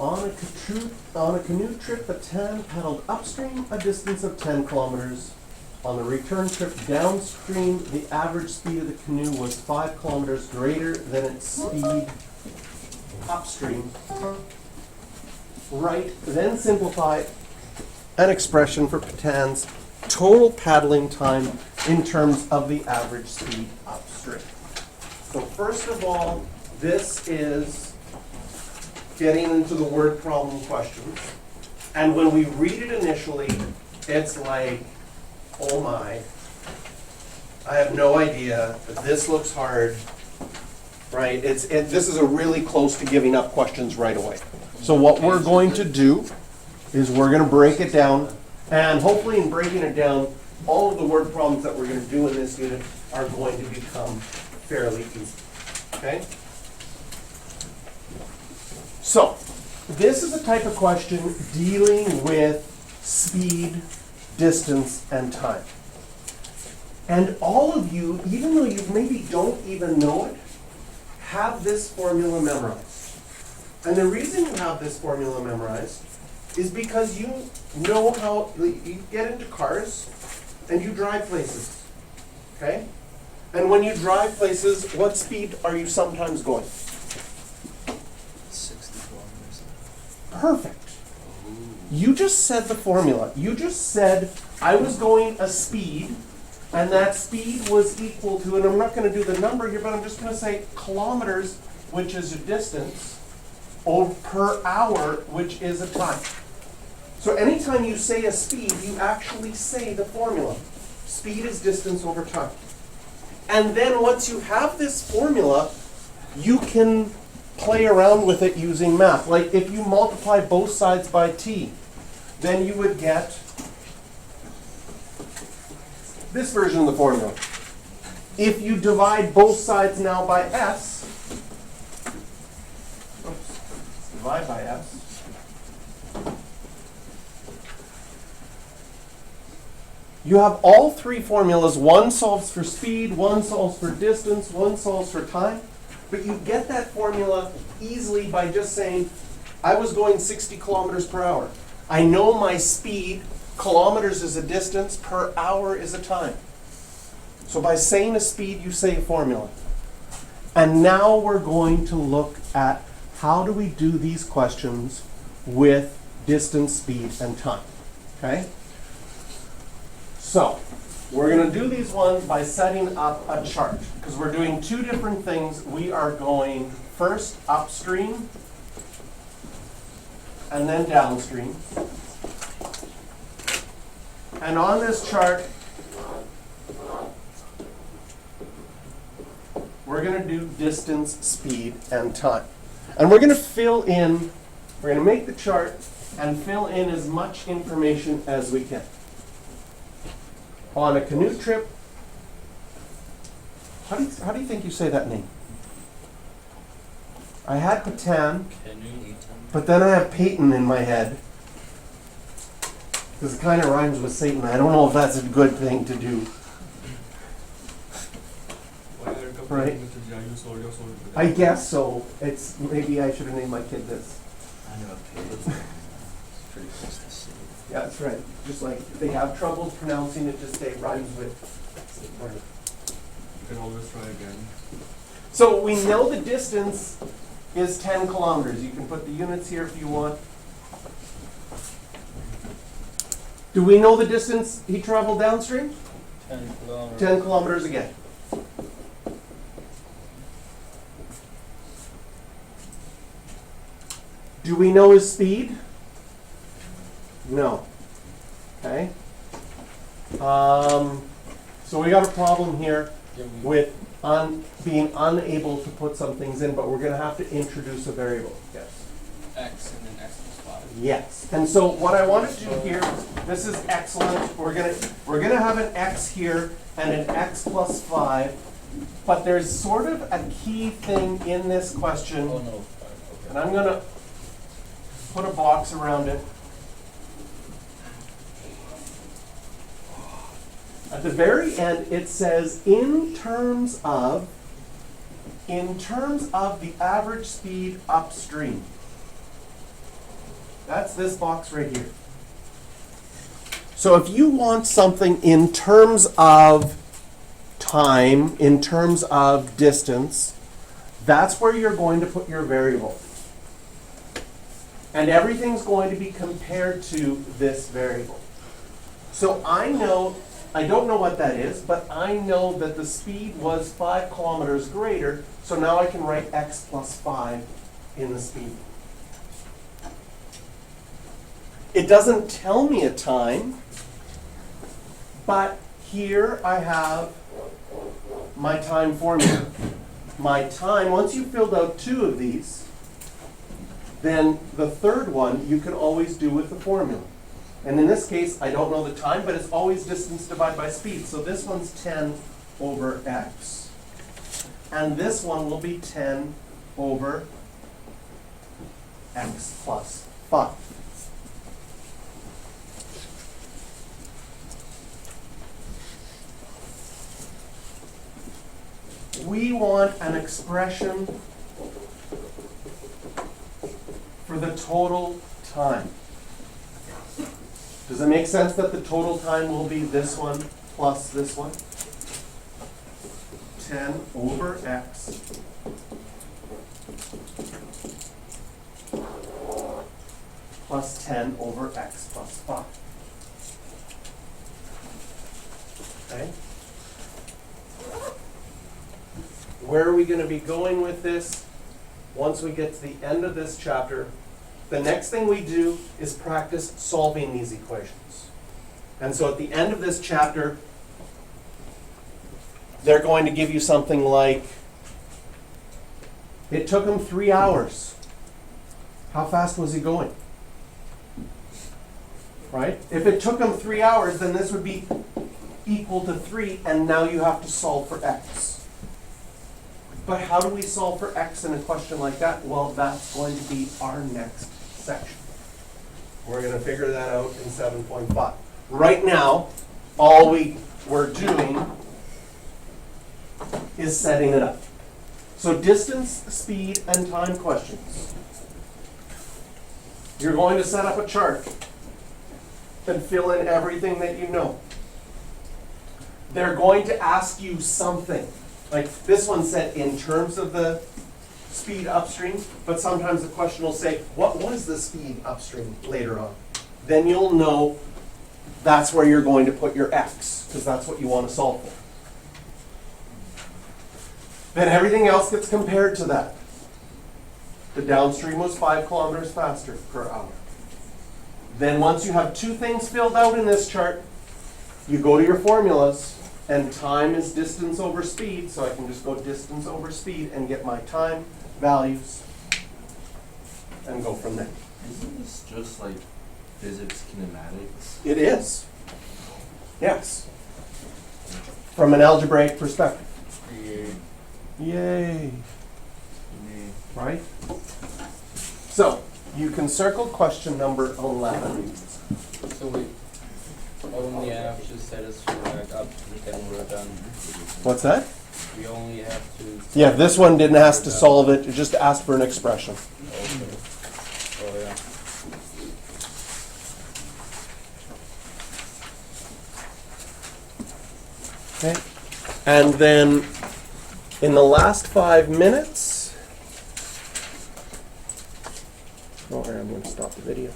On a canoe trip, Patan paddled upstream a distance of 10 kilometers. On the return trip downstream, the average speed of the canoe was 5 kilometers greater than its speed upstream. Write, then simplify an expression for Patan's total paddling time in terms of the average speed upstream. So first of all, this is getting into the word problem questions. And when we read it initially, it's like, oh my, I have no idea, this looks hard, right? This is a really close to giving up questions right away. So what we're going to do is we're going to break it down, and hopefully in breaking it down, all of the word problems that we're going to do in this unit are going to become fairly easy, okay? So, this is a type of question dealing with speed, distance, and time. And all of you, even though you maybe don't even know it, have this formula memorized. And the reason you have this formula memorized is because you know how you get into cars and you drive places, okay? And when you drive places, what speed are you sometimes going? 60 kilometers. Perfect. You just said the formula. You just said I was going a speed, and that speed was equal to, and I'm not going to do the number here, but I'm just going to say kilometers, which is a distance, per hour, which is a time. So anytime you say a speed, you actually say the formula. Speed is distance over time. And then once you have this formula, you can play around with it using math. Like if you multiply both sides by t, then you would get this version of the formula. If you divide both sides now by s, divide by s, you have all three formulas. One solves for speed, one solves for distance, one solves for time. But you get that formula easily by just saying, I was going 60 kilometers per hour. I know my speed, kilometers is a distance, per hour is a time. So by saying a speed, you say a formula. And now we're going to look at how do we do these questions with distance, speed, and time, okay? So, we're going to do these ones by setting up a chart, because we're doing two different things. We are going first upstream, and then downstream. And on this chart, we're going to do distance, speed, and time. And we're going to fill in, we're going to make the chart and fill in as much information as we can. On a canoe trip, how do you think you say that name? I had Patan, but then I have Peyton in my head. Because it kind of rhymes with Satan. I don't know if that's a good thing to do. Right? I guess so. It's maybe I should have named my kid this. I know Peyton. Pretty close to city. Yeah, that's right. Just like if they have trouble pronouncing it, just say rhymes with. You can always try again. So we know the distance is 10 kilometers. You can put the units here if you want. Do we know the distance he traveled downstream? 10 kilometers. 10 kilometers again. Do we know his speed? No. Okay. So we got a problem here with being unable to put some things in, but we're going to have to introduce a variable. Yes. X and then X plus 5. Yes. And so what I want to do here, this is excellent. We're gonna have an x here and an x plus 5, but there's sort of a key thing in this question, Oh no, 5. Okay. and I'm gonna put a box around it. At the very end, it says, in terms of the average speed upstream. That's this box right here. So if you want something in terms of time, in terms of distance, that's where you're going to put your variable. And everything's going to be compared to this variable. So I know, I don't know what that is, but I know that the speed was 5 kilometers greater, so now I can write x plus 5 in the speed. It doesn't tell me a time, but here I have my time formula. My time, once you've filled out 2 of these, then the third one you can always do with the formula. And in this case, I don't know the time, but it's always distance divided by speed. So this one's 10 over x. And this one will be 10 over x plus 5. We want an expression for the total time. Does it make sense that the total time will be this one plus this one? 10 over x plus 10 over x plus 5. Okay? Where are we going to be going with this? Once we get to the end of this chapter, the next thing we do is practice solving these equations. And so at the end of this chapter, they're going to give you something like, it took him 3 hours. How fast was he going? Right? If it took him 3 hours, then this would be equal to 3, and now you have to solve for x. But how do we solve for x in a question like that? Well, that's going to be our next section. We're going to figure that out in 7.5. Right now, all we're doing is setting it up. So distance, speed, and time questions. You're going to set up a chart and fill in everything that you know. They're going to ask you something. Like this one said in terms of the speed upstream, but sometimes the question will say, what was the speed upstream later on? Then you'll know that's where you're going to put your x, because that's what you want to solve for. Then everything else gets compared to that. The downstream was 5 kilometers faster per hour. Then once you have 2 things filled out in this chart, you go to your formulas. And time is distance over speed, so I can just go distance over speed and get my time values and go from there. Isn't this just like physics kinematics? It is. Yes. From an algebraic perspective. Yay. Right? So, you can circle question number 11. So we only have to satisfy up to 10 we're done. What's that? We only have to. Yeah, this one didn't ask to solve it, it just asked for an expression. Okay. Oh yeah. Okay. And then in the last 5 minutes, I'm going to stop the video.